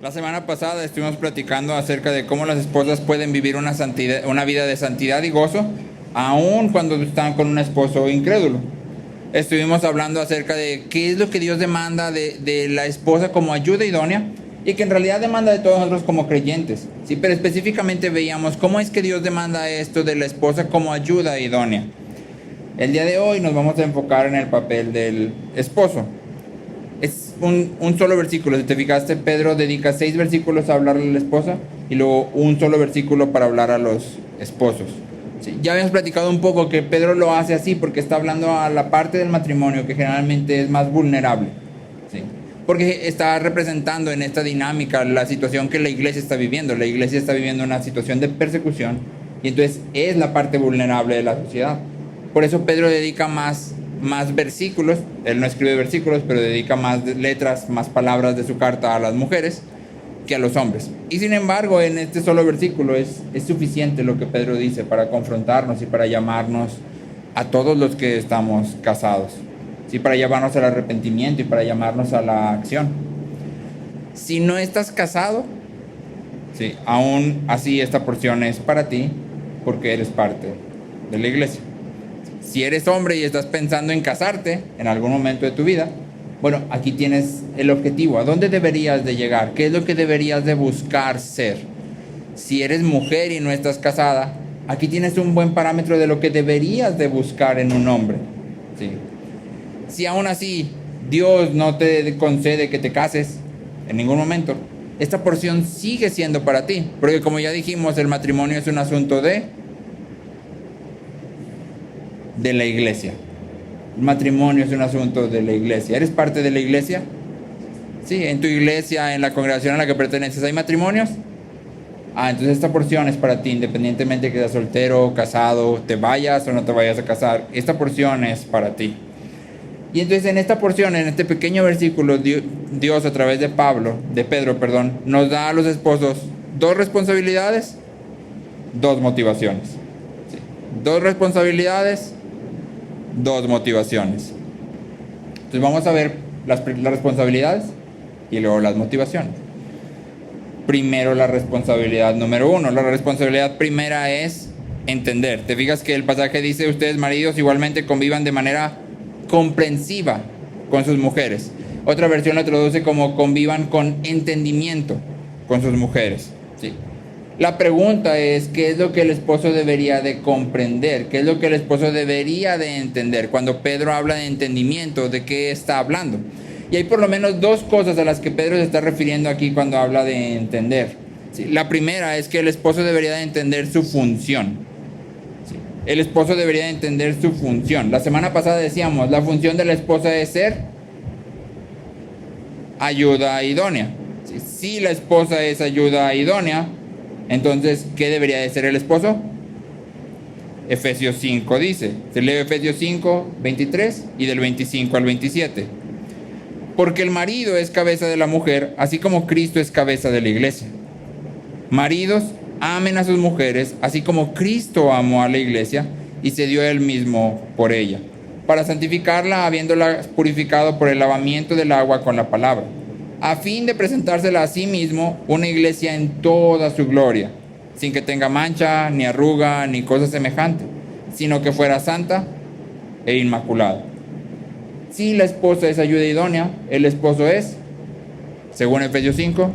La semana pasada estuvimos platicando acerca de cómo las esposas pueden vivir una vida de santidad y gozo, aun cuando están con un esposo incrédulo. Estuvimos hablando acerca de qué es lo que Dios demanda de la esposa como ayuda idónea y que en realidad demanda de todos nosotros como creyentes. Sí, pero específicamente veíamos cómo es que Dios demanda esto de la esposa como ayuda idónea. El día de hoy nos vamos a enfocar en el papel del esposo. Es un solo versículo. Si te fijaste, Pedro dedica 6 versículos a hablarle a la esposa y luego un solo versículo para hablar a los esposos. Sí, ya habíamos platicado un poco que Pedro lo hace así porque está hablando a la parte del matrimonio que generalmente es más vulnerable. Sí, porque está representando en esta dinámica la situación que la iglesia está viviendo. La iglesia está viviendo una situación de persecución y entonces es la parte vulnerable de la sociedad. Por eso Pedro dedica más versículos. Él no escribe versículos, pero dedica más letras, más palabras de su carta a las mujeres que a los hombres. Y sin embargo, en este solo versículo es suficiente lo que Pedro dice para confrontarnos y para llamarnos a todos los que estamos casados. Sí, para llamarnos al arrepentimiento y para llamarnos a la acción. Si no estás casado, sí, aún así esta porción es para ti porque eres parte de la iglesia. Si eres hombre y estás pensando en casarte en algún momento de tu vida, bueno, aquí tienes el objetivo. ¿A dónde deberías de llegar? ¿Qué es lo que deberías de buscar ser? Si eres mujer y no estás casada, aquí tienes un buen parámetro de lo que deberías de buscar en un hombre. ¿Sí? Si aún así Dios no te concede que te cases en ningún momento, esta porción sigue siendo para ti. Porque como ya dijimos, el matrimonio es un asunto de la iglesia. El matrimonio es un asunto de la iglesia. ¿Eres parte de la iglesia? Sí, en tu iglesia, en la congregación a la que perteneces, ¿hay matrimonios? Entonces esta porción es para ti, independientemente de que seas soltero, casado, te vayas o no te vayas a casar. Esta porción es para ti. Y entonces en esta porción, en este pequeño versículo, Dios a través de Pedro, nos da a los esposos 2 responsabilidades, 2 motivaciones. Sí. 2 responsabilidades, 2 motivaciones. Entonces vamos a ver las responsabilidades y luego las motivaciones. Primero la responsabilidad número 1. La responsabilidad primera es entender. Te fijas que el pasaje dice: ustedes maridos igualmente convivan de manera comprensiva con sus mujeres. Otra versión lo traduce como convivan con entendimiento con sus mujeres. Sí. La pregunta es, ¿qué es lo que el esposo debería de comprender? ¿Qué es lo que el esposo debería de entender? Cuando Pedro habla de entendimiento, ¿de qué está hablando? Y hay por lo menos 2 cosas a las que Pedro se está refiriendo aquí cuando habla de entender. ¿Sí? La primera es que el esposo debería de entender su función. ¿Sí? El esposo debería de entender su función. La semana pasada decíamos, la función de la esposa es ser ayuda idónea. ¿Sí? Si la esposa es ayuda idónea, entonces, ¿qué debería de ser el esposo? Efesios 5 dice, se lee Efesios 5, 23 y del 25 al 27. Porque el marido es cabeza de la mujer, así como Cristo es cabeza de la iglesia. Maridos, amen a sus mujeres, así como Cristo amó a la iglesia y se dio él mismo por ella, para santificarla, habiéndola purificado por el lavamiento del agua con la palabra, a fin de presentársela a sí mismo una iglesia en toda su gloria, sin que tenga mancha, ni arruga, ni cosa semejante, sino que fuera santa e inmaculada. Si la esposa es ayuda idónea, el esposo es, según Efesios 5,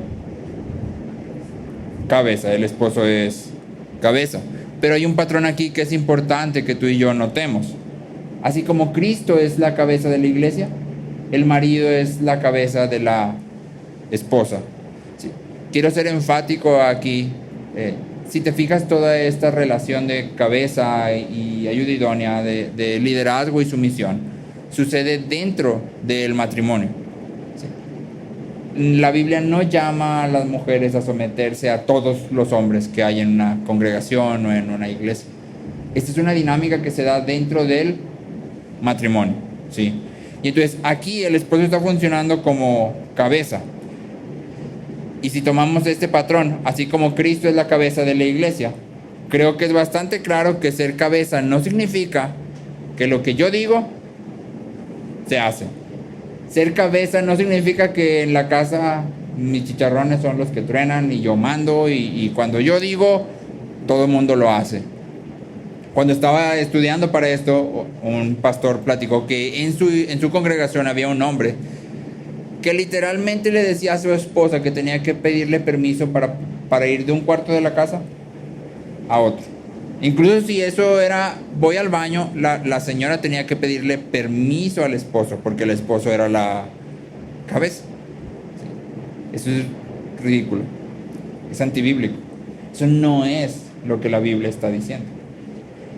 cabeza. El esposo es cabeza. Pero hay un patrón aquí que es importante que tú y yo notemos. Así como Cristo es la cabeza de la iglesia, el marido es la cabeza de la esposa. Sí. Quiero ser enfático aquí. Si te fijas, toda esta relación de cabeza y ayuda idónea, de liderazgo y sumisión, sucede dentro del matrimonio. Sí. La Biblia no llama a las mujeres a someterse a todos los hombres que hay en una congregación o en una iglesia. Esta es una dinámica que se da dentro del matrimonio. ¿Sí? Y entonces aquí el esposo está funcionando como cabeza. Y si tomamos este patrón, así como Cristo es la cabeza de la iglesia, creo que es bastante claro que ser cabeza no significa que lo que yo digo se hace. Ser cabeza no significa que en la casa mis chicharrones son los que truenan y yo mando y cuando yo digo, todo el mundo lo hace. Cuando estaba estudiando para esto, un pastor platicó que en su congregación había un hombre que literalmente le decía a su esposa que tenía que pedirle permiso para ir de un cuarto de la casa a otro. Incluso si eso era, voy al baño, la señora tenía que pedirle permiso al esposo, porque el esposo era la cabeza. ¿Sí? Eso es ridículo, es antibíblico. Eso no es lo que la Biblia está diciendo.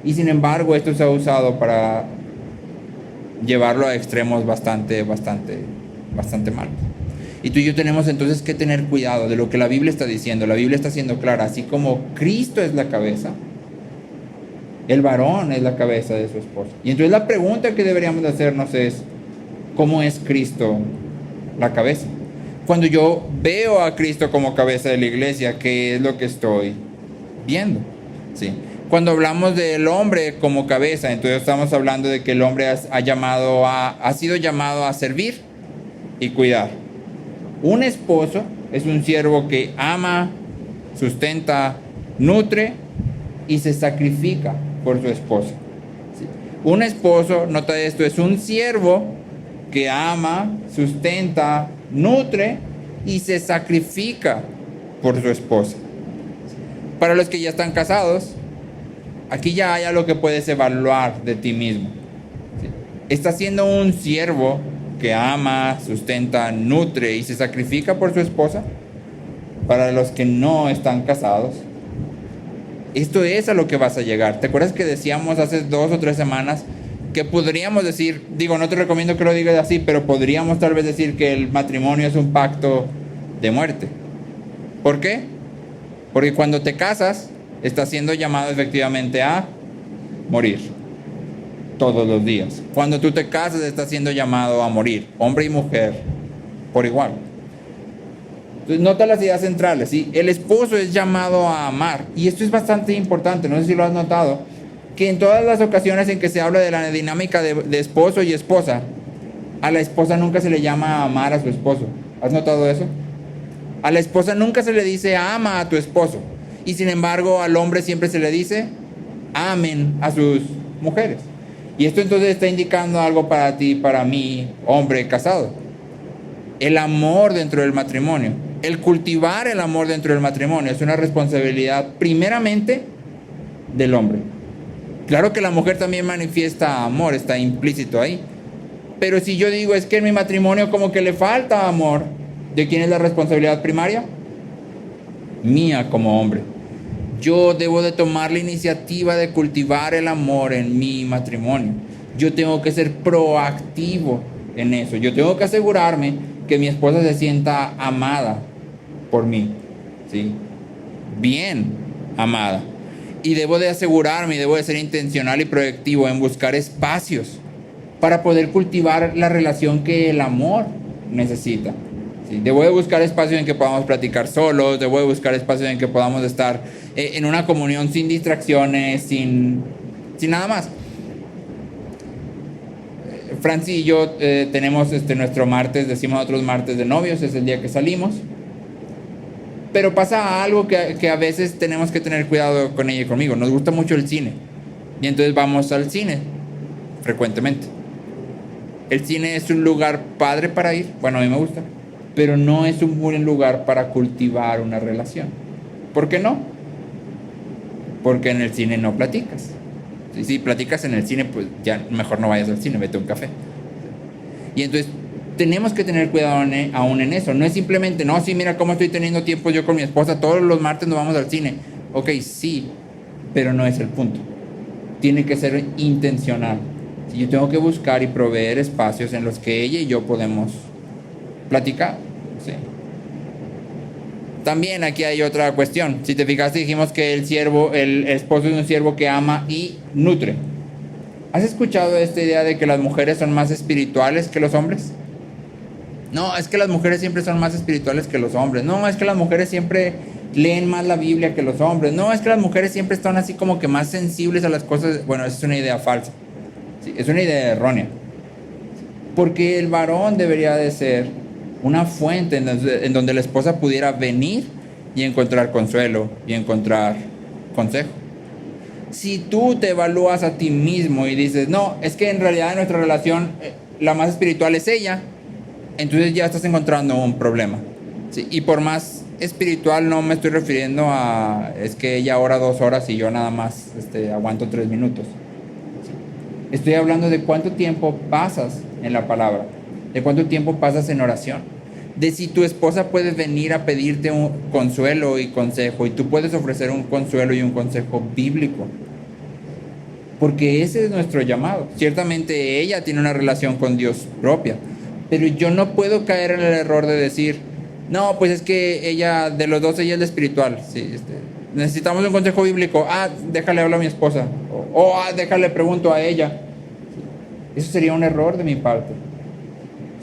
Y sin embargo, esto se ha usado para llevarlo a extremos bastante mal. Y tú y yo tenemos entonces que tener cuidado de lo que la Biblia está diciendo. La Biblia está siendo clara, así como Cristo es la cabeza, el varón es la cabeza de su esposa. Y entonces la pregunta que deberíamos de hacernos es, ¿cómo es Cristo la cabeza? Cuando yo veo a Cristo como cabeza de la iglesia, ¿qué es lo que estoy viendo? ¿Sí? Cuando hablamos del hombre como cabeza, entonces estamos hablando de que el hombre ha sido llamado a servir y cuidar. Un esposo es un siervo que ama, sustenta, nutre y se sacrifica por su esposa. ¿Sí? Un esposo, nota esto, es un siervo que ama, sustenta, nutre y se sacrifica por su esposa. Para los que ya están casados, aquí ya hay algo que puedes evaluar de ti mismo. ¿Sí? ¿Estás siendo un siervo que ama, sustenta, nutre y se sacrifica por su esposa? Para los que no están casados, esto es a lo que vas a llegar. ¿Te acuerdas que decíamos hace 2 o 3 semanas que podríamos decir, digo, no te recomiendo que lo digas así, pero podríamos tal vez decir que el matrimonio es un pacto de muerte? ¿Por qué? Porque cuando te casas, estás siendo llamado efectivamente a morir todos los días. Cuando tú te casas, estás siendo llamado a morir, hombre y mujer, por igual. Entonces, nota las ideas centrales, ¿sí? El esposo es llamado a amar, y esto es bastante importante, no sé si lo has notado, que en todas las ocasiones en que se habla de la dinámica de esposo y esposa, a la esposa nunca se le llama a amar a su esposo. ¿Has notado eso? A la esposa nunca se le dice ama a tu esposo, y sin embargo al hombre siempre se le dice amen a sus mujeres. Y esto entonces está indicando algo para ti, para mí, hombre casado. El amor dentro del matrimonio, el cultivar el amor dentro del matrimonio es una responsabilidad primeramente del hombre. Claro que la mujer también manifiesta amor, está implícito ahí. Pero si yo digo es que en mi matrimonio como que le falta amor, ¿de quién es la responsabilidad primaria? Mía como hombre. Yo debo de tomar la iniciativa de cultivar el amor en mi matrimonio. Yo tengo que ser proactivo en eso. Yo tengo que asegurarme que mi esposa se sienta amada por mí, ¿sí? Bien amada. Y debo de asegurarme, y debo de ser intencional y proactivo en buscar espacios para poder cultivar la relación que el amor necesita. ¿Sí? Debo de buscar espacios en que podamos platicar solos, debo de buscar espacios en que podamos estar en una comunión sin distracciones, sin nada más. Franci y yo tenemos nuestro martes, decimos otros martes de novios, es el día que salimos. Pero pasa algo que a veces tenemos que tener cuidado con ella y conmigo. Nos gusta mucho el cine. Y entonces vamos al cine frecuentemente. El cine es un lugar padre para ir. Bueno, a mí me gusta. Pero no es un buen lugar para cultivar una relación. ¿Por qué no? Porque en el cine no platicas. Si platicas en el cine, pues ya mejor no vayas al cine, vete a un café. Y entonces tenemos que tener cuidado aún en eso. No es simplemente, no, sí, mira cómo estoy teniendo tiempo yo con mi esposa, todos los martes nos vamos al cine. Ok, sí, pero no es el punto. Tiene que ser intencional. Yo tengo que buscar y proveer espacios en los que ella y yo podemos platicar. ¿Sí? También aquí hay otra cuestión. Si te fijaste, dijimos que el esposo es un siervo que ama y nutre. ¿Has escuchado esta idea de que las mujeres son más espirituales que los hombres? No, es que las mujeres siempre son más espirituales que los hombres. No, es que las mujeres siempre leen más la Biblia que los hombres. No, es que las mujeres siempre están así como que más sensibles a las cosas. Bueno, esa es una idea falsa. Sí, es una idea errónea. Porque el varón debería de ser una fuente en donde la esposa pudiera venir y encontrar consuelo y encontrar consejo. Si tú te evalúas a ti mismo y dices, no, es que en realidad en nuestra relación la más espiritual es ella, entonces ya estás encontrando un problema. ¿Sí? Y por más espiritual no me estoy refiriendo a, es que ella ora 2 horas y yo nada más aguanto 3 minutos. ¿Sí? Estoy hablando de cuánto tiempo pasas en la palabra, de cuánto tiempo pasas en oración, de si tu esposa puede venir a pedirte un consuelo y consejo y tú puedes ofrecer un consuelo y un consejo bíblico. Porque ese es nuestro llamado. Ciertamente ella tiene una relación con Dios propia, pero yo no puedo caer en el error de decir, no, pues es que ella, de los dos, ella es la espiritual. Sí, necesitamos un consejo bíblico. Déjale hablar a mi esposa. Déjale pregunto a ella. Eso sería un error de mi parte.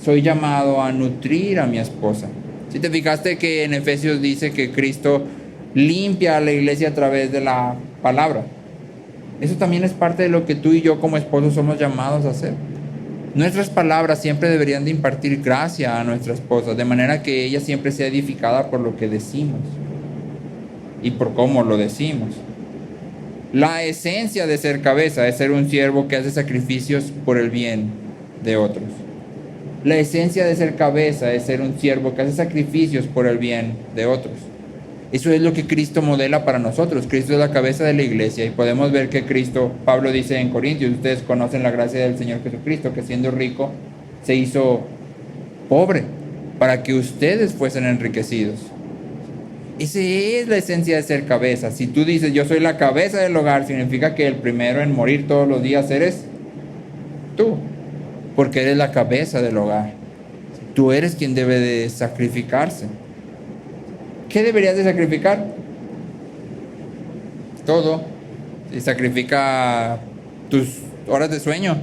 Soy llamado a nutrir a mi esposa. Si te fijaste que en Efesios dice que Cristo limpia a la iglesia a través de la palabra. Eso también es parte de lo que tú y yo como esposos somos llamados a hacer. Nuestras palabras siempre deberían de impartir gracia a nuestra esposa, de manera que ella siempre sea edificada por lo que decimos y por cómo lo decimos. La esencia de ser cabeza es ser un siervo que hace sacrificios por el bien de otros. La esencia de ser cabeza es ser un siervo que hace sacrificios por el bien de otros. Eso es lo que Cristo modela para nosotros. Cristo es la cabeza de la iglesia y podemos ver que Cristo, Pablo dice en Corintios, ustedes conocen la gracia del Señor Jesucristo, que siendo rico se hizo pobre para que ustedes fuesen enriquecidos. Esa es la esencia de ser cabeza. Si tú dices yo soy la cabeza del hogar, significa que el primero en morir todos los días eres tú, porque eres la cabeza del hogar. Tú eres quien debe de sacrificarse. ¿Qué deberías de sacrificar? Todo. Si sacrifica tus horas de sueño.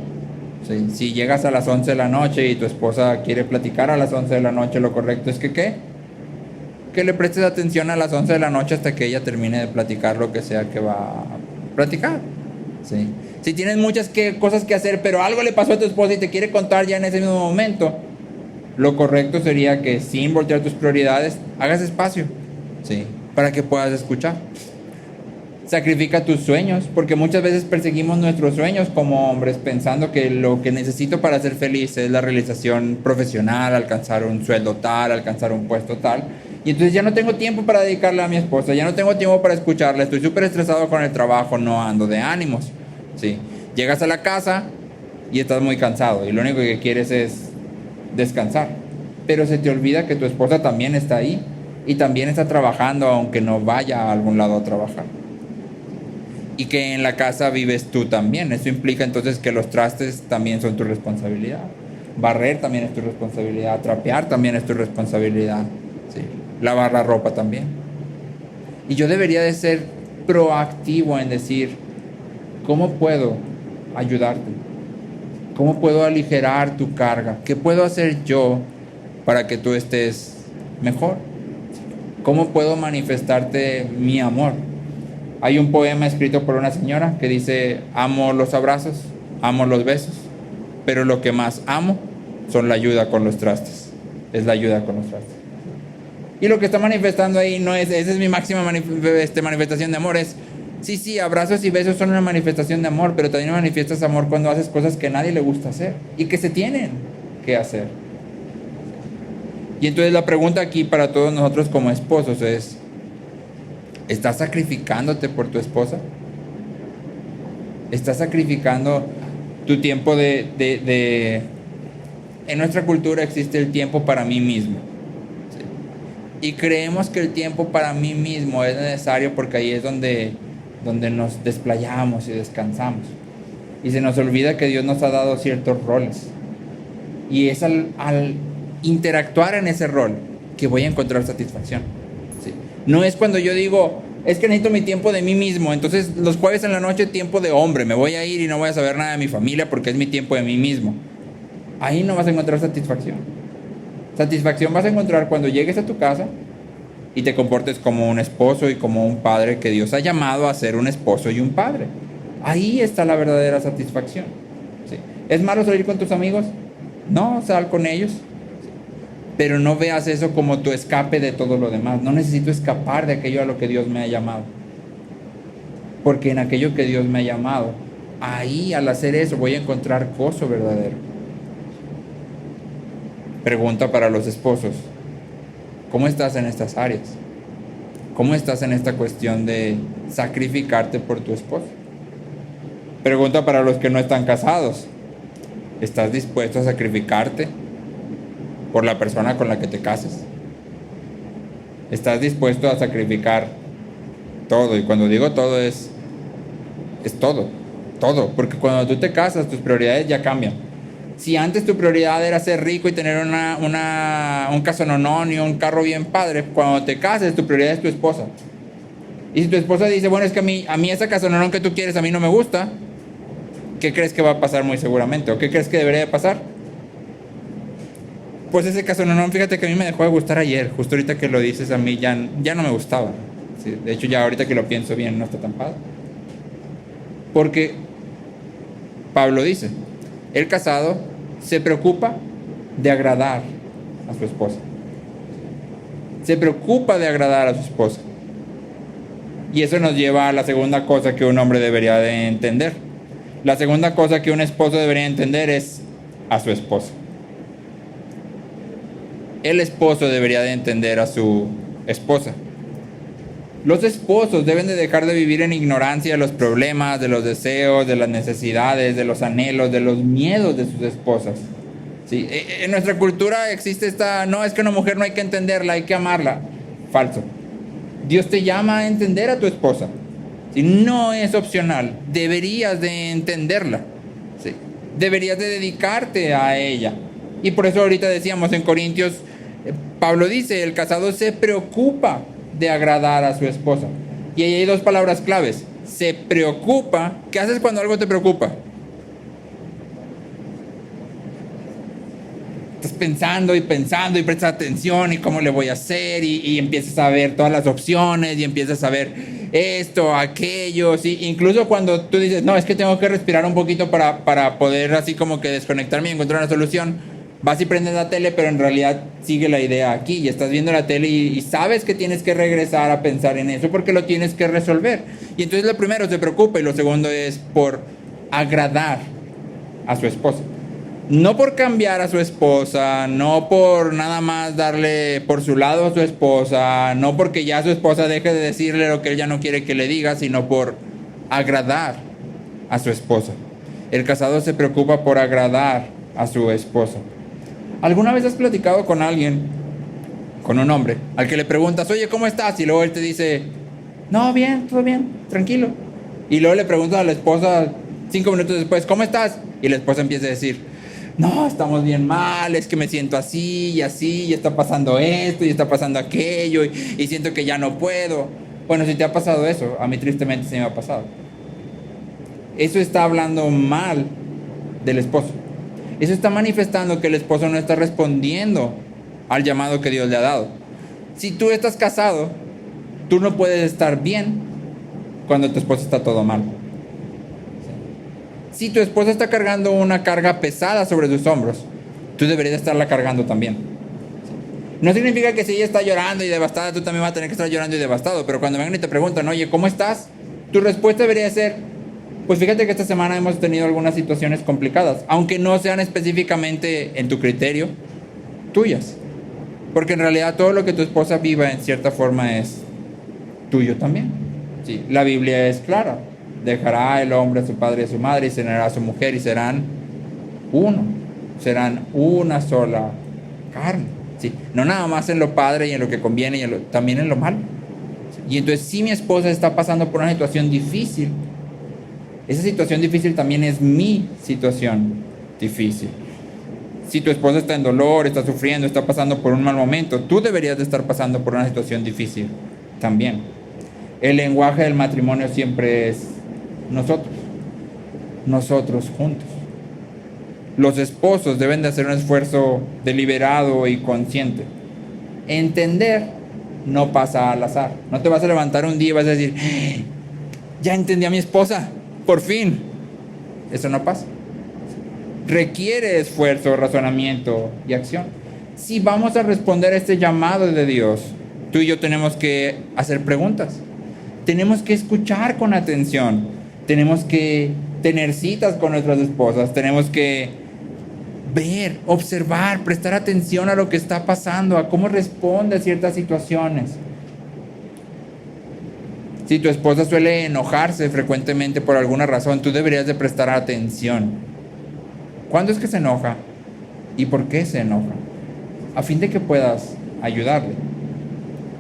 Si llegas a las 11 de la noche y tu esposa quiere platicar a las 11 de la noche, lo correcto es que ¿qué? Que le prestes atención a las 11 de la noche hasta que ella termine de platicar lo que sea que va a platicar. ¿Sí? Si tienes muchas cosas que hacer, pero algo le pasó a tu esposa y te quiere contar ya en ese mismo momento, lo correcto sería que sin voltear tus prioridades, hagas espacio, ¿sí? Para que puedas escuchar. Sacrifica tus sueños, porque muchas veces perseguimos nuestros sueños como hombres pensando que lo que necesito para ser feliz es la realización profesional, alcanzar un sueldo tal, alcanzar un puesto tal. Y entonces ya no tengo tiempo para dedicarle a mi esposa, ya no tengo tiempo para escucharla, estoy súper estresado con el trabajo, no ando de ánimos, ¿sí? Llegas a la casa y estás muy cansado y lo único que quieres es descansar, pero se te olvida que tu esposa también está ahí y también está trabajando aunque no vaya a algún lado a trabajar, y que en la casa vives tú también. Eso implica entonces que los trastes también son tu responsabilidad, barrer también es tu responsabilidad, trapear también es tu responsabilidad, ¿sí? Lavar la ropa también. Y yo debería de ser proactivo en decir, ¿cómo puedo ayudarte? ¿Cómo puedo aligerar tu carga? ¿Qué puedo hacer yo para que tú estés mejor? ¿Cómo puedo manifestarte mi amor? Hay un poema escrito por una señora que dice, amo los abrazos, amo los besos, pero lo que más amo son la ayuda con los trastes. Es la ayuda con los trastes. Y lo que está manifestando ahí no es, esa es mi máxima manifestación de amor, es, sí, abrazos y besos son una manifestación de amor, pero también manifiestas amor cuando haces cosas que a nadie le gusta hacer y que se tienen que hacer. Y entonces la pregunta aquí para todos nosotros como esposos es, ¿estás sacrificándote por tu esposa? ¿Estás sacrificando tu tiempo En nuestra cultura existe el tiempo para mí mismo, ¿sí? Y creemos que el tiempo para mí mismo es necesario porque ahí es donde nos desplayamos y descansamos. Y se nos olvida que Dios nos ha dado ciertos roles. Y es al interactuar en ese rol que voy a encontrar satisfacción, ¿sí? No es cuando yo digo, es que necesito mi tiempo de mí mismo, entonces los jueves en la noche tiempo de hombre, me voy a ir y no voy a saber nada de mi familia porque es mi tiempo de mí mismo. Ahí no vas a encontrar satisfacción. Satisfacción vas a encontrar cuando llegues a tu casa y te comportes como un esposo y como un padre que Dios ha llamado a ser un esposo y un padre. Ahí está la verdadera satisfacción, ¿sí? ¿Es malo salir con tus amigos? No, sal con ellos. Pero no veas eso como tu escape de todo lo demás. No necesito escapar de aquello a lo que Dios me ha llamado. Porque en aquello que Dios me ha llamado, ahí al hacer eso voy a encontrar gozo verdadero. Pregunta para los esposos: ¿cómo estás en estas áreas? ¿Cómo estás en esta cuestión de sacrificarte por tu esposo? Pregunta para los que no están casados: ¿estás dispuesto a sacrificarte por la persona con la que te cases? ¿Estás dispuesto a sacrificar todo? Y cuando digo todo es todo, todo, porque cuando tú te casas tus prioridades ya cambian. Si antes tu prioridad era ser rico y tener un casononón y un carro bien padre, cuando te cases tu prioridad es tu esposa. Y si tu esposa dice, bueno, es que a mí esa casononón que tú quieres a mí no me gusta, ¿qué crees que va a pasar muy seguramente? ¿O qué crees que debería de pasar? Pues ese casononón, fíjate que a mí me dejó de gustar ayer. Justo ahorita que lo dices, a mí ya no me gustaba. Sí, de hecho, ya ahorita que lo pienso bien, no está tan padre. Porque Pablo dice, el casado se preocupa de agradar a su esposa. Se preocupa de agradar a su esposa. Y eso nos lleva a la segunda cosa que un hombre debería de entender. La segunda cosa que un esposo debería entender es a su esposa. El esposo debería de entender a su esposa. Los esposos deben de dejar de vivir en ignorancia de los problemas, de los deseos, de las necesidades, de los anhelos, de los miedos de sus esposas. ¿Sí? En nuestra cultura existe no, es que una mujer no hay que entenderla, hay que amarla. Falso. Dios te llama a entender a tu esposa. ¿Sí? No es opcional, deberías de entenderla. ¿Sí? Deberías de dedicarte a ella. Y por eso ahorita decíamos en Corintios, Pablo dice, el casado se preocupa de agradar a su esposa. Y ahí hay dos palabras claves: se preocupa. ¿Qué haces cuando algo te preocupa? Estás pensando y prestas atención y cómo le voy a hacer y empiezas a ver todas las opciones y empiezas a ver esto, aquello, ¿sí? Incluso cuando tú dices, no, es que tengo que respirar un poquito para poder así como que desconectarme y encontrar una solución, vas y prendes la tele, pero en realidad sigue la idea aquí y estás viendo la tele y sabes que tienes que regresar a pensar en eso porque lo tienes que resolver. Y entonces lo primero se preocupa y lo segundo es por agradar a su esposa. No por cambiar a su esposa, no por nada más darle por su lado a su esposa, no porque ya su esposa deje de decirle lo que él ya no quiere que le diga, sino por agradar a su esposa. El casado se preocupa por agradar a su esposa. ¿Alguna vez has platicado con alguien, con un hombre, al que le preguntas, oye, ¿cómo estás? Y luego él te dice, no, bien, todo bien, tranquilo. Y luego le preguntas a la esposa 5 minutos después, ¿cómo estás? Y la esposa empieza a decir, no, estamos bien mal, es que me siento así, y está pasando esto, y está pasando aquello, y siento que ya no puedo. Bueno, si te ha pasado eso, a mí tristemente se me ha pasado. Eso está hablando mal del esposo. Eso está manifestando que el esposo no está respondiendo al llamado que Dios le ha dado. Si tú estás casado, tú no puedes estar bien cuando tu esposa está todo mal. Si tu esposa está cargando una carga pesada sobre sus hombros, tú deberías estarla cargando también. No significa que si ella está llorando y devastada, tú también vas a tener que estar llorando y devastado. Pero cuando vengan y te preguntan, oye, ¿cómo estás? Tu respuesta debería ser, pues fíjate que esta semana hemos tenido algunas situaciones complicadas, aunque no sean específicamente en tu criterio, tuyas. Porque en realidad todo lo que tu esposa viva en cierta forma es tuyo también. Sí, la Biblia es clara. Dejará el hombre a su padre y a su madre y se unirá a su mujer y serán uno. Serán una sola carne. Sí, no nada más en lo padre y en lo que conviene, y también en lo malo. Y entonces si mi esposa está pasando por una situación difícil, esa situación difícil también es mi situación difícil. Si tu esposa está en dolor, está sufriendo, está pasando por un mal momento, tú deberías de estar pasando por una situación difícil también. El lenguaje del matrimonio siempre es nosotros juntos. Los esposos deben de hacer un esfuerzo deliberado y consciente. Entender no pasa al azar. No te vas a levantar un día y vas a decir, ya entendí a mi esposa, por fin. Eso no pasa. Requiere esfuerzo, razonamiento y acción. Si vamos a responder a este llamado de Dios, tú y yo tenemos que hacer preguntas. Tenemos que escuchar con atención. Tenemos que tener citas con nuestras esposas. Tenemos que ver, observar, prestar atención a lo que está pasando, a cómo responde a ciertas situaciones. Si tu esposa suele enojarse frecuentemente por alguna razón, tú deberías de prestar atención. ¿Cuándo es que se enoja? ¿Y por qué se enoja? A fin de que puedas ayudarle.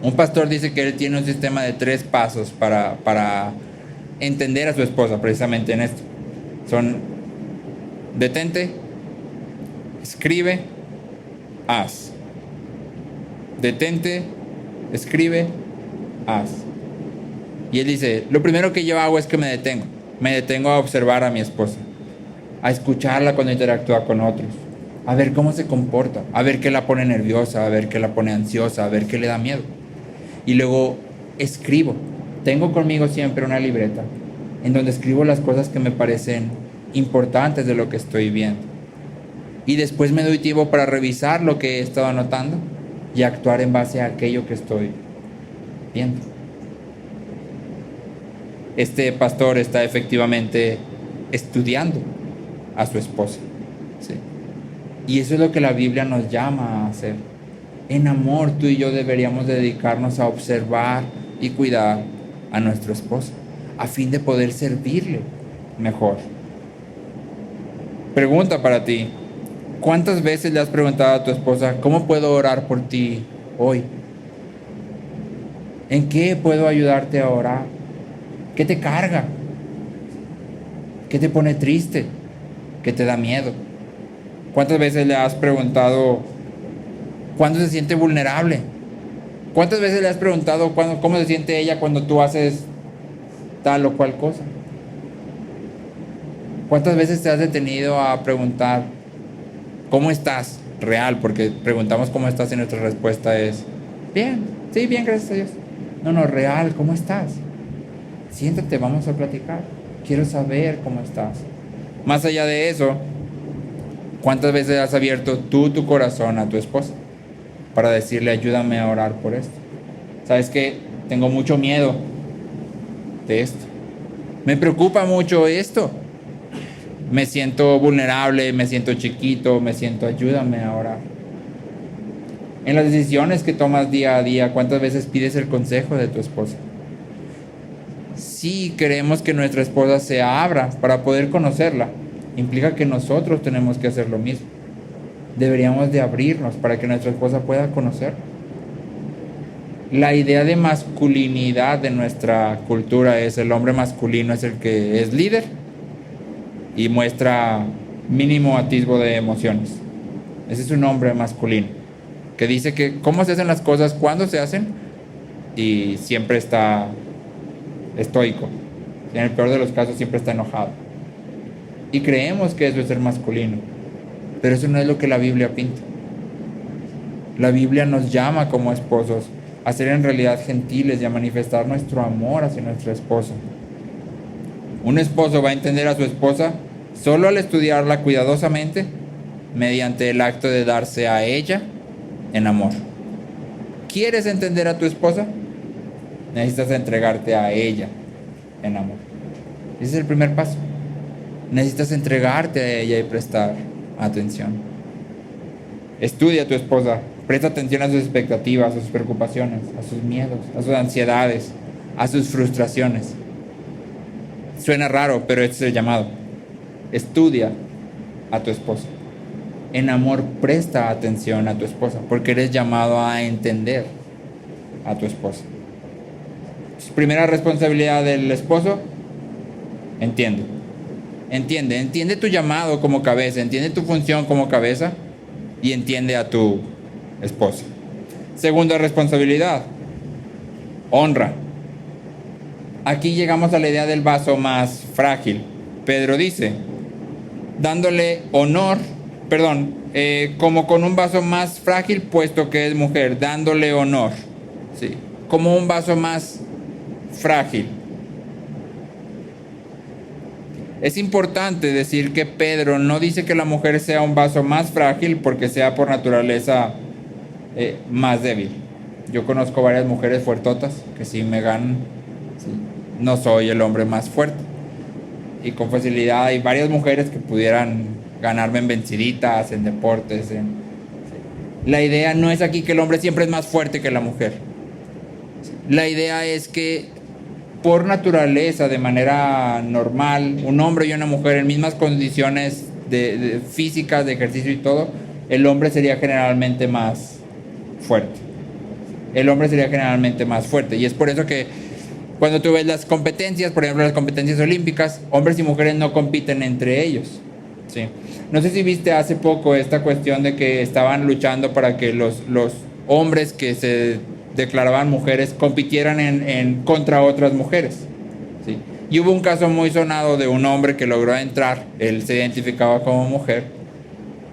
Un pastor dice que él tiene un sistema de 3 pasos para entender a su esposa precisamente en esto. Son: detente, escribe, haz. Detente, escribe, haz. Y él dice, lo primero que yo hago es que me detengo a observar a mi esposa, a escucharla cuando interactúa con otros, a ver cómo se comporta, a ver qué la pone nerviosa, a ver qué la pone ansiosa, a ver qué le da miedo. Y luego escribo. Tengo conmigo siempre una libreta en donde escribo las cosas que me parecen importantes de lo que estoy viendo. Y después me doy tiempo para revisar lo que he estado anotando y actuar en base a aquello que estoy viendo. Este pastor está efectivamente estudiando a su esposa, ¿sí? Y eso es lo que la Biblia nos llama a hacer. En amor, tú y yo deberíamos dedicarnos a observar y cuidar a nuestra esposa, a fin de poder servirle mejor. Pregunta para ti: ¿cuántas veces le has preguntado a tu esposa, ¿cómo puedo orar por ti hoy? ¿En qué puedo ayudarte a orar? ¿Qué te carga? ¿Qué te pone triste? ¿Qué te da miedo? ¿Cuántas veces le has preguntado cuándo se siente vulnerable? ¿Cuántas veces le has preguntado cómo se siente ella cuando tú haces tal o cual cosa? ¿Cuántas veces te has detenido a preguntar cómo estás? Real, porque preguntamos cómo estás y nuestra respuesta es bien, sí, bien, gracias a Dios. No, real, ¿cómo estás? Siéntate, vamos a platicar. Quiero saber cómo estás. Más allá de eso, ¿cuántas veces has abierto tú tu corazón a tu esposa para decirle, ayúdame a orar por esto? ¿Sabes qué? Tengo mucho miedo de esto. Me preocupa mucho esto. Me siento vulnerable, me siento chiquito, ayúdame a orar. En las decisiones que tomas día a día, ¿cuántas veces pides el consejo de tu esposa? Si queremos que nuestra esposa se abra para poder conocerla, implica que nosotros tenemos que hacer lo mismo. Deberíamos de abrirnos para que nuestra esposa pueda conocer. La idea de masculinidad de nuestra cultura es: el hombre masculino es el que es líder y muestra mínimo atisbo de emociones. Ese es un hombre masculino que dice que cómo se hacen las cosas, cuándo se hacen, y siempre está estoico. En el peor de los casos siempre está enojado. Y creemos que eso es ser masculino, pero eso no es lo que la Biblia pinta. La Biblia nos llama como esposos a ser en realidad gentiles y a manifestar nuestro amor hacia nuestra esposa. Un esposo va a entender a su esposa solo al estudiarla cuidadosamente mediante el acto de darse a ella en amor. ¿Quieres entender a tu esposa? Necesitas entregarte a ella en amor. Ese es el primer paso. Necesitas entregarte a ella y prestar atención. Estudia a tu esposa. Presta atención a sus expectativas, a sus preocupaciones, a sus miedos, a sus ansiedades, a sus frustraciones. Suena raro, pero este es el llamado. Estudia a tu esposa. En amor, presta atención a tu esposa, porque eres llamado a entender a tu esposa. Primera responsabilidad del esposo: entiende tu llamado como cabeza, entiende tu función como cabeza y entiende a tu esposa. Segunda responsabilidad: honra. Aquí llegamos a la idea del vaso más frágil. Pedro dice, dándole honor, como con un vaso más frágil, puesto que es mujer, dándole honor, ¿sí? Como un vaso más frágil. Es importante decir que Pedro no dice que la mujer sea un vaso más frágil porque sea por naturaleza más débil. Yo conozco varias mujeres fuertotas que sí me ganan. Sí. No soy el hombre más fuerte. Y con facilidad hay varias mujeres que pudieran ganarme en venciditas, en deportes. La idea no es aquí que el hombre siempre es más fuerte que la mujer. La idea es que por naturaleza, de manera normal, un hombre y una mujer en mismas condiciones físicas, de ejercicio y todo, el hombre sería generalmente más fuerte. El hombre sería generalmente más fuerte. Y es por eso que cuando tú ves las competencias, por ejemplo las competencias olímpicas, hombres y mujeres no compiten entre ellos. ¿Sí? No sé si viste hace poco esta cuestión de que estaban luchando para que los hombres que se declaraban mujeres compitieran contra otras mujeres. ¿Sí? Y hubo un caso muy sonado de un hombre que logró entrar, él se identificaba como mujer,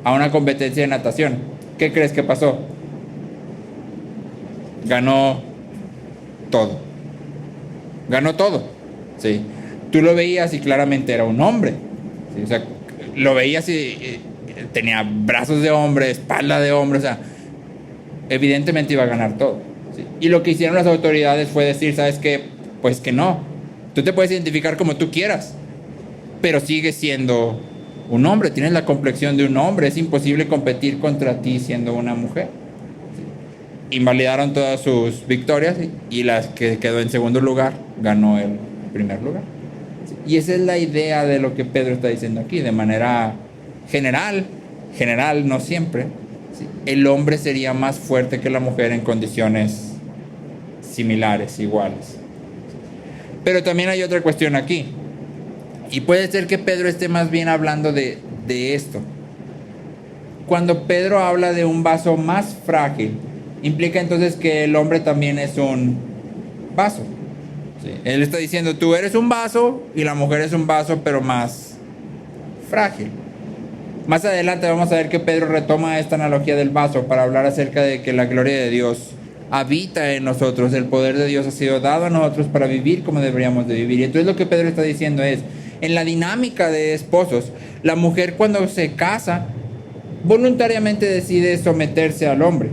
a una competencia de natación. ¿Qué crees que pasó? Ganó todo. Ganó todo. ¿Sí? Tú lo veías y claramente era un hombre. ¿Sí? O sea, lo veías y tenía brazos de hombre, espalda de hombre, o sea, evidentemente iba a ganar todo. ¿Sí? Y lo que hicieron las autoridades fue decir, ¿sabes qué? Pues que no. Tú te puedes identificar como tú quieras, pero sigues siendo un hombre, tienes la complexión de un hombre, es imposible competir contra ti siendo una mujer. ¿Sí? Invalidaron todas sus victorias y las que quedó en segundo lugar ganó el primer lugar. ¿Sí? Y esa es la idea de lo que Pedro está diciendo aquí, de manera general, no siempre. ¿Sí? El hombre sería más fuerte que la mujer en condiciones similares, iguales. Pero también hay otra cuestión aquí. Y puede ser que Pedro esté más bien hablando de esto. Cuando Pedro habla de un vaso más frágil, implica entonces que el hombre también es un vaso. ¿Sí? Él está diciendo, tú eres un vaso y la mujer es un vaso, pero más frágil. Más adelante vamos a ver que Pedro retoma esta analogía del vaso para hablar acerca de que la gloria de Dios habita en nosotros, el poder de Dios ha sido dado a nosotros para vivir como deberíamos de vivir. Y entonces lo que Pedro está diciendo es, en la dinámica de esposos, la mujer cuando se casa voluntariamente decide someterse al hombre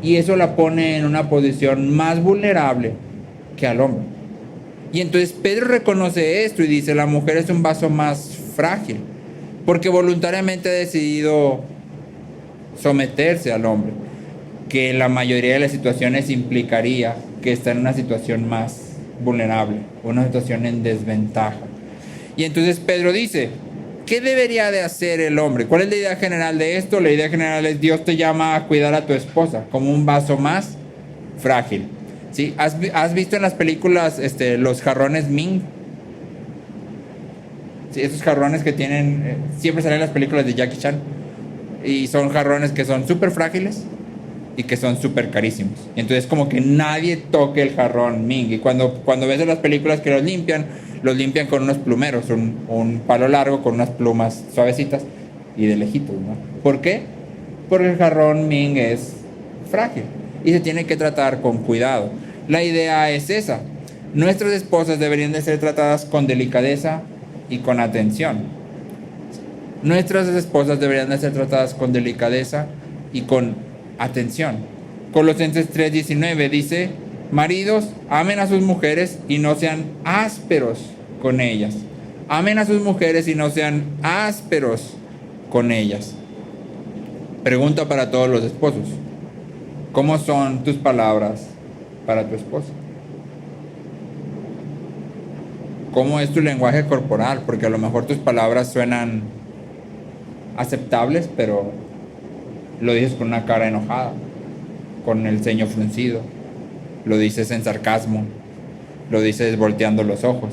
y eso la pone en una posición más vulnerable que al hombre. Y entonces Pedro reconoce esto y dice, la mujer es un vaso más frágil porque voluntariamente ha decidido someterse al hombre, que en la mayoría de las situaciones implicaría que está en una situación más vulnerable, una situación en desventaja. Y entonces Pedro dice, ¿qué debería de hacer el hombre? ¿Cuál es la idea general de esto? La idea general es, Dios te llama a cuidar a tu esposa como un vaso más frágil. ¿Sí? ¿Has visto en las películas los jarrones Ming? ¿Sí? Esos jarrones que tienen, siempre salen en las películas de Jackie Chan, y son jarrones que son súper frágiles y que son súper carísimos. Y entonces como que nadie toque el jarrón Ming. Y cuando ves en las películas que los limpian con unos plumeros, un palo largo con unas plumas suavecitas y de lejitos, ¿no? ¿Por qué? Porque el jarrón Ming es frágil y se tiene que tratar con cuidado. La idea es esa. Nuestras esposas deberían de ser tratadas con delicadeza y con atención. Nuestras esposas deberían de ser tratadas con delicadeza y con atención. Colosenses 3:19 dice, maridos, amen a sus mujeres y no sean ásperos con ellas. Amen a sus mujeres y no sean ásperos con ellas. Pregunta para todos los esposos. ¿Cómo son tus palabras para tu esposa? ¿Cómo es tu lenguaje corporal? Porque a lo mejor tus palabras suenan aceptables, pero lo dices con una cara enojada, con el ceño fruncido, lo dices en sarcasmo, lo dices volteando los ojos.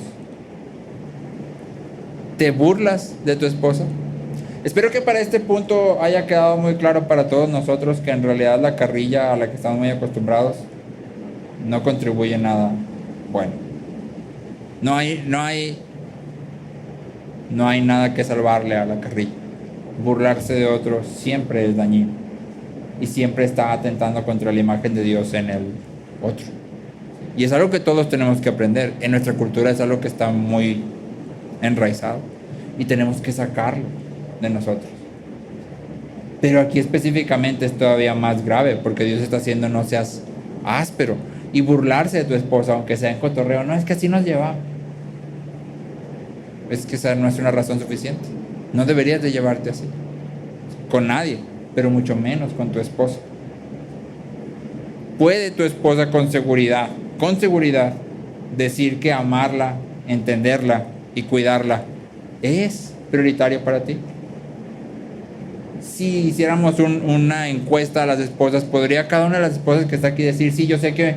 ¿Te burlas de tu esposa? Espero que para este punto haya quedado muy claro para todos nosotros que en realidad la carrilla a la que estamos muy acostumbrados no contribuye nada bueno. No hay nada que salvarle a la carrilla. Burlarse de otros siempre es dañino y siempre está atentando contra la imagen de Dios en el otro. Y es algo que todos tenemos que aprender. En nuestra cultura es algo que está muy enraizado y tenemos que sacarlo de nosotros. Pero aquí específicamente es todavía más grave, porque Dios está haciendo no seas áspero y burlarse de tu esposa, aunque sea en cotorreo. No, es que así nos llevamos. Es que esa no es una razón suficiente. No deberías de llevarte así con nadie, pero mucho menos con tu esposa. ¿Puede tu esposa con seguridad decir que amarla, entenderla y cuidarla es prioritario para ti? Si hiciéramos una encuesta a las esposas, ¿podría cada una de las esposas que está aquí decir, sí, yo sé que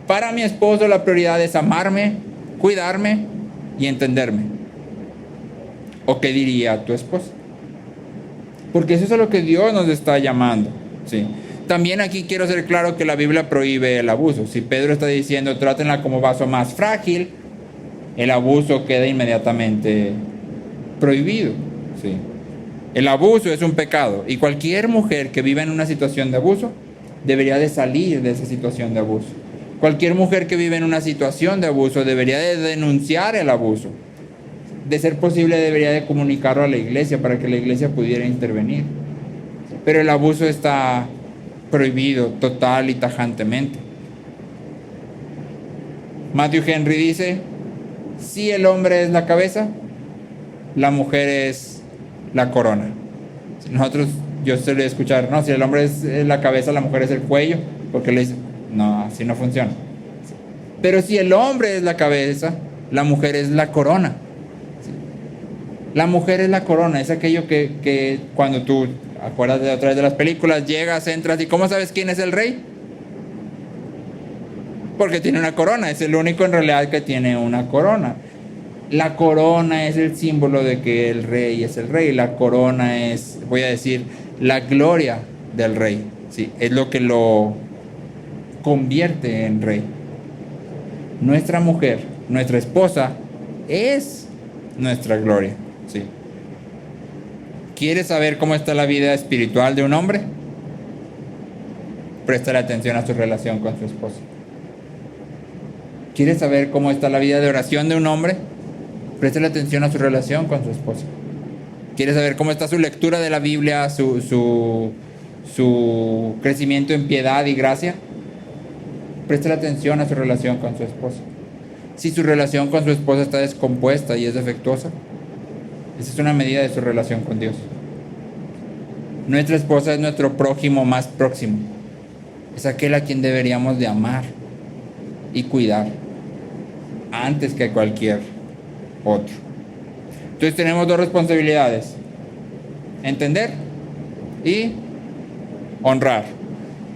para mi esposo la prioridad es amarme, cuidarme y entenderme? ¿O qué diría tu esposa? Porque eso es a lo que Dios nos está llamando, ¿sí? También aquí quiero ser claro que la Biblia prohíbe el abuso. Si Pedro está diciendo, trátenla como vaso más frágil, el abuso queda inmediatamente prohibido, ¿sí? El abuso es un pecado y cualquier mujer que viva en una situación de abuso debería de salir de esa situación de abuso. Cualquier mujer que vive en una situación de abuso debería de denunciar el abuso. De ser posible debería de comunicarlo a la iglesia para que la iglesia pudiera intervenir. Pero el abuso está prohibido total y tajantemente. Matthew Henry dice, si el hombre es la cabeza, la mujer es la corona. Yo solía escuchar, no, si el hombre es la cabeza, la mujer es el cuello, porque le dice, no, así no funciona. Pero si el hombre es la cabeza, la mujer es la corona. La mujer es la corona, es aquello que cuando tú, acuérdate de otra vez de las películas, llegas, entras y ¿cómo sabes quién es el rey? Porque tiene una corona, es el único en realidad que tiene una corona. La corona es el símbolo de que el rey es el rey. La corona es, voy a decir, la gloria del rey. ¿Sí? Es lo que lo convierte en rey. Nuestra mujer, nuestra esposa, es nuestra gloria. ¿Sí? ¿Quieres saber cómo está la vida espiritual de un hombre? Préstale atención a su relación con su esposa. ¿Quieres saber cómo está la vida de oración de un hombre? Préstale atención a su relación con su esposa. ¿Quieres saber cómo está su lectura de la Biblia, su crecimiento en piedad y gracia? Préstale atención a su relación con su esposa. Si su relación con su esposa está descompuesta y es defectuosa, esa es una medida de su relación con Dios. Nuestra esposa es nuestro prójimo más próximo. Es aquel a quien deberíamos de amar y cuidar antes que cualquier otro. Entonces tenemos dos responsabilidades: entender y honrar.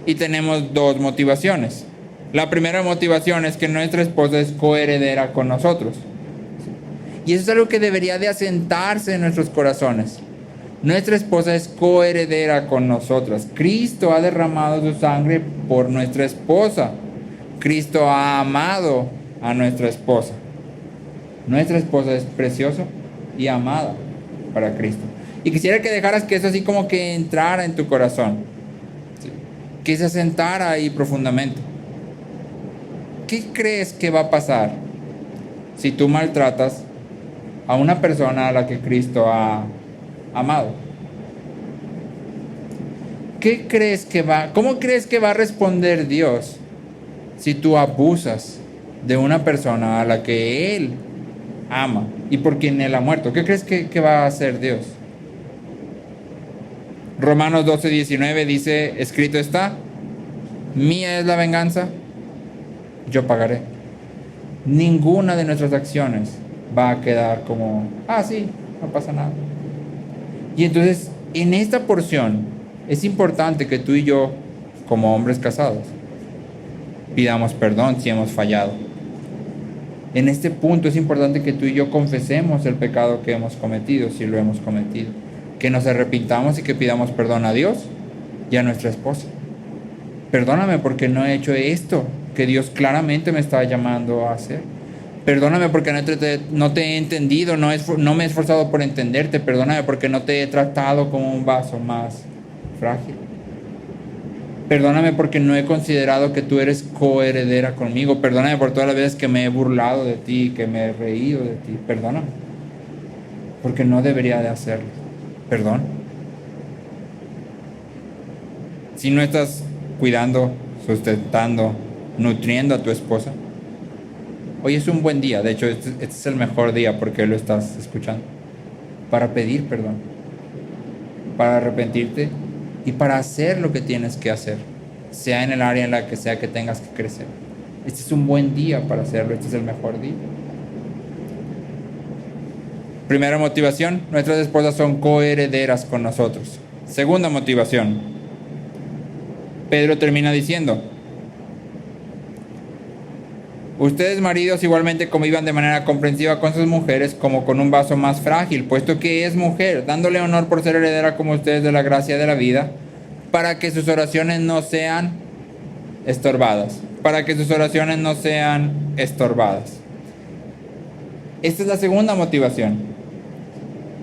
Y tenemos dos motivaciones. La primera motivación es que nuestra esposa es coheredera con nosotros. Y eso es algo que debería de asentarse en nuestros corazones. Nuestra esposa es coheredera con nosotras. Cristo ha derramado su sangre por nuestra esposa. Cristo ha amado a nuestra esposa. Nuestra esposa es preciosa y amada para Cristo. Y quisiera que dejaras que eso así como que entrara en tu corazón. ¿Sí? Que se asentara ahí profundamente. ¿Qué crees que va a pasar si tú maltratas a una persona a la que Cristo ha amado? ¿Cómo crees que va a responder Dios si tú abusas de una persona a la que Él ama y por quien Él ha muerto? ¿Qué crees que va a hacer Dios? Romanos 12:19 dice, escrito está, mía es la venganza, yo pagaré. Ninguna de nuestras acciones va a quedar como, sí, no pasa nada. Y entonces, en esta porción, es importante que tú y yo, como hombres casados, pidamos perdón si hemos fallado. En este punto es importante que tú y yo confesemos el pecado que hemos cometido, si lo hemos cometido. Que nos arrepintamos y que pidamos perdón a Dios y a nuestra esposa. Perdóname porque no he hecho esto que Dios claramente me está llamando a hacer. Perdóname porque no te he entendido, no me he esforzado por entenderte. Perdóname porque no te he tratado como un vaso más frágil. Perdóname porque no he considerado que tú eres coheredera conmigo. Perdóname por todas las veces que me he burlado de ti, que me he reído de ti. Perdóname. Porque no debería de hacerlo. Perdón. si no estás cuidando, sustentando, nutriendo a tu esposa, hoy es un buen día. De hecho, este es el mejor día porque lo estás escuchando, para pedir perdón, para arrepentirte y para hacer lo que tienes que hacer, sea en el área en la que sea que tengas que crecer. Este es un buen día para hacerlo. Este es el mejor día. Primera motivación: nuestras esposas son coherederas con nosotros. Segunda motivación: Pedro termina diciendo: ustedes, maridos, igualmente convivan de manera comprensiva con sus mujeres como con un vaso más frágil, puesto que es mujer, dándole honor por ser heredera como ustedes de la gracia de la vida, para que sus oraciones no sean estorbadas. Para que sus oraciones no sean estorbadas. Esta es la segunda motivación.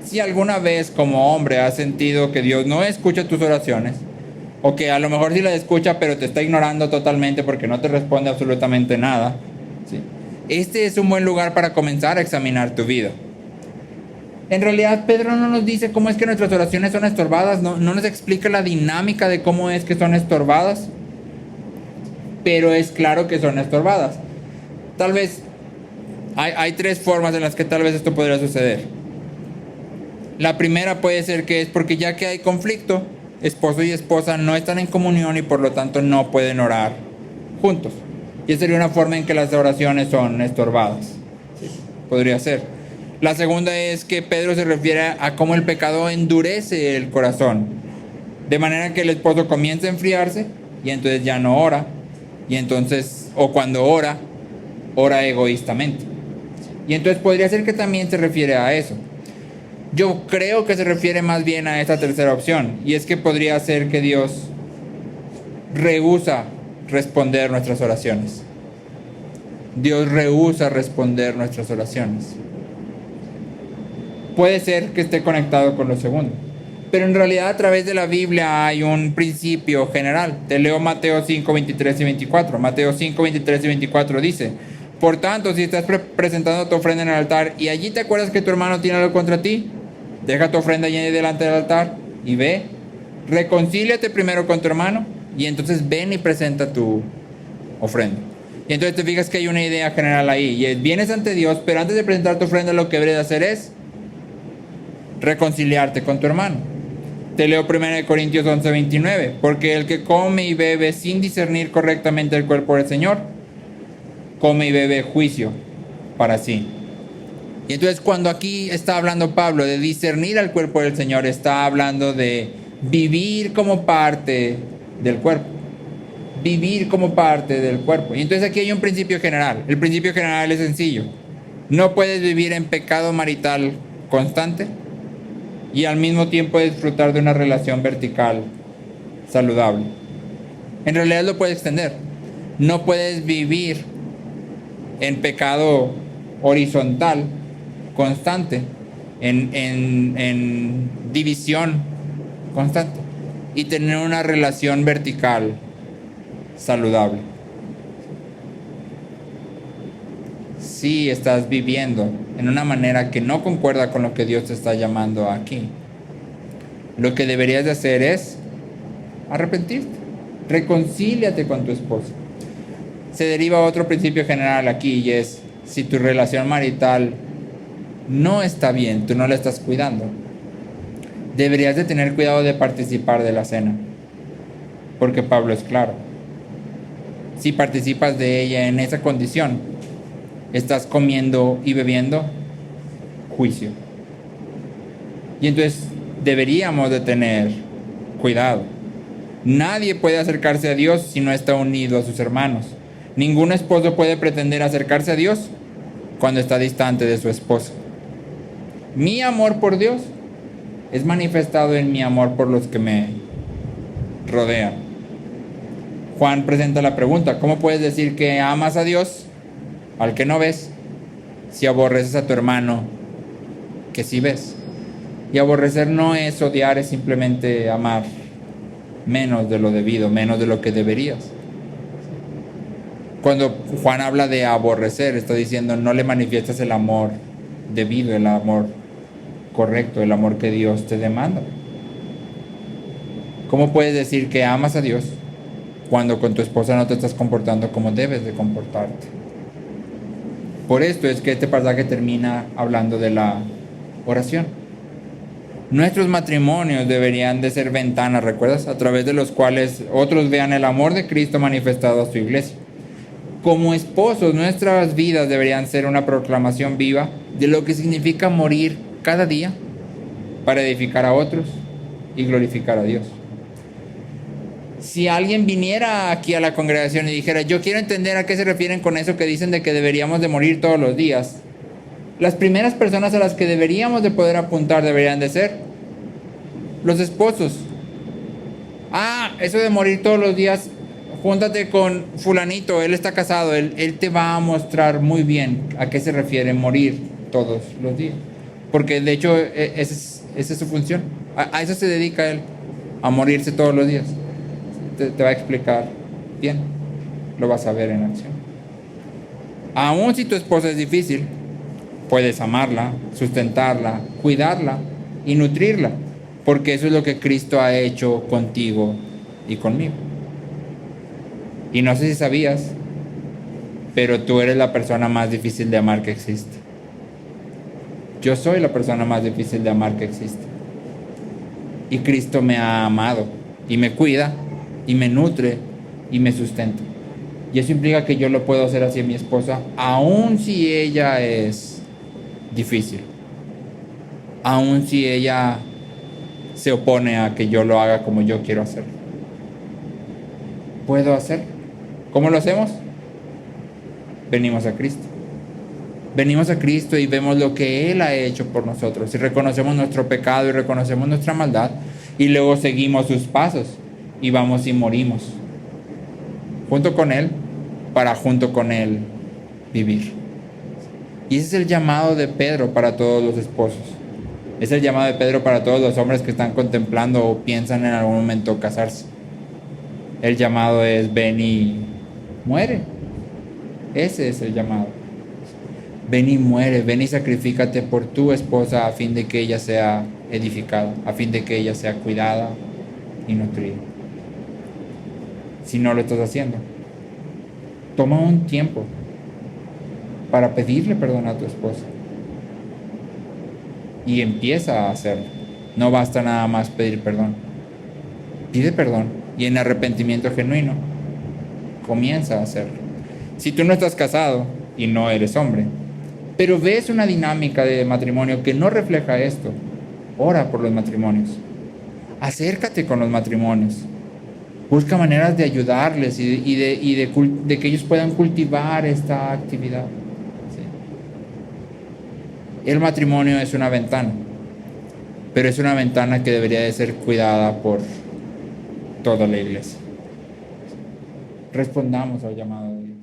Si alguna vez como hombre has sentido que Dios no escucha tus oraciones, o que a lo mejor sí las escucha pero te está ignorando totalmente porque no te responde absolutamente nada, ¿sí? Este es un buen lugar para comenzar a examinar tu vida. En realidad Pedro no nos dice cómo es que nuestras oraciones son estorbadas, no nos explica la dinámica de cómo es que son estorbadas, pero es claro que son estorbadas. Tal vez hay tres formas en las que tal vez esto podría suceder. La primera puede ser que es porque ya que hay conflicto, esposo y esposa no están en comunión y por lo tanto no pueden orar juntos. Y esa sería una forma en que las oraciones son estorbadas. ¿Sí? Podría ser. La segunda es que Pedro se refiere a cómo el pecado endurece el corazón, de manera que el esposo comienza a enfriarse y entonces ya no ora, y entonces, o cuando ora egoístamente. Y entonces podría ser que también se refiere a eso. Yo creo que se refiere más bien a esta tercera opción, y es que podría ser que Dios rehúsa responder nuestras oraciones. Dios rehúsa responder nuestras oraciones. Puede ser que esté conectado con lo segundo, pero en realidad a través de la Biblia hay un principio general. Te leo Mateo 5, 23 y 24. Mateo 5, 23 y 24 dice: por tanto, si estás presentando tu ofrenda en el altar y allí te acuerdas que tu hermano tiene algo contra ti, deja tu ofrenda allí delante del altar y ve, reconcíliate primero con tu hermano y entonces ven y presenta tu ofrenda. Y entonces te fijas que hay una idea general ahí, y es: vienes ante Dios, pero antes de presentar tu ofrenda lo que deberías hacer es reconciliarte con tu hermano. Te leo 1 Corintios 11, 29. Porque el que come y bebe sin discernir correctamente el cuerpo del Señor, come y bebe juicio para sí. Y entonces cuando aquí está hablando Pablo de discernir al cuerpo del Señor, está hablando de vivir como parte del cuerpo. Vivir como parte del cuerpo. Y entonces aquí hay un principio general. El principio general es sencillo: no puedes vivir en pecado marital constante y al mismo tiempo disfrutar de una relación vertical saludable. En realidad lo puedes extender. No puedes vivir en pecado horizontal constante, en división constante, y tener una relación vertical saludable. Si estás viviendo en una manera que no concuerda con lo que Dios te está llamando aquí, lo que deberías de hacer es arrepentirte. Reconcíliate con tu esposo. Se deriva otro principio general aquí, y es: si tu relación marital no está bien, tú no la estás cuidando, deberías de tener cuidado de participar de la cena, porque Pablo es claro: si participas de ella en esa condición, estás comiendo y bebiendo juicio. Y entonces deberíamos de tener cuidado. Nadie puede acercarse a Dios si no está unido a sus hermanos. Ningún esposo puede pretender acercarse a Dios cuando está distante de su esposa. Mi amor por Dios es manifestado en mi amor por los que me rodean. Juan presenta la pregunta: ¿cómo puedes decir que amas a Dios al que no ves, si aborreces a tu hermano que sí ves? Y aborrecer no es odiar, es simplemente amar menos de lo debido, menos de lo que deberías. Cuando Juan habla de aborrecer, está diciendo: no le manifiestas el amor debido, el amor correcto, el amor que Dios te demanda. ¿Cómo puedes decir que amas a Dios cuando con tu esposa no te estás comportando como debes de comportarte? Por esto es que este pasaje termina hablando de la oración. Nuestros matrimonios deberían de ser ventanas, ¿recuerdas? A través de los cuales otros vean el amor de Cristo manifestado a su iglesia. Como esposos, nuestras vidas deberían ser una proclamación viva de lo que significa morir cada día para edificar a otros y glorificar a Dios. Si alguien viniera aquí a la congregación y dijera, yo quiero entender a qué se refieren con eso que dicen de que deberíamos de morir todos los días, las primeras personas a las que deberíamos de poder apuntar deberían de ser los esposos. Eso de morir todos los días, júntate con fulanito, él está casado, él te va a mostrar muy bien a qué se refiere morir todos los días. Porque de hecho esa es su función. A eso se dedica él, a morirse todos los días. Te va a explicar bien, lo vas a ver en acción. Aún si tu esposa es difícil, puedes amarla, sustentarla, cuidarla y nutrirla, porque eso es lo que Cristo ha hecho contigo y conmigo. Y no sé si sabías, pero tú eres la persona más difícil de amar que existe. Yo soy la persona más difícil de amar que existe. Y Cristo me ha amado y me cuida y me nutre y me sustenta. Y eso implica que yo lo puedo hacer hacia mi esposa, aun si ella es difícil, aun si ella se opone a que yo lo haga como yo quiero hacerlo. Puedo hacerlo. ¿Cómo lo hacemos? Venimos a Cristo. Venimos a Cristo y vemos lo que Él ha hecho por nosotros y reconocemos nuestro pecado y reconocemos nuestra maldad y luego seguimos sus pasos y vamos y morimos junto con Él para junto con Él vivir. Y ese es el llamado de Pedro para todos los esposos. Es el llamado de Pedro para todos los hombres que están contemplando o piensan en algún momento casarse. El llamado es ven y muere. Ese es el llamado. Ven y muere, ven y sacrifícate por tu esposa a fin de que ella sea edificada, a fin de que ella sea cuidada y nutrida. Si no lo estás haciendo, toma un tiempo para pedirle perdón a tu esposa y empieza a hacerlo. No basta nada más pedir perdón. Pide perdón y en arrepentimiento genuino comienza a hacerlo. Si tú no estás casado y no eres hombre, pero ves una dinámica de matrimonio que no refleja esto, ora por los matrimonios. Acércate con los matrimonios. Busca maneras de ayudarles y de que ellos puedan cultivar esta actividad. ¿Sí? El matrimonio es una ventana, pero es una ventana que debería de ser cuidada por toda la iglesia. Respondamos al llamado de Dios.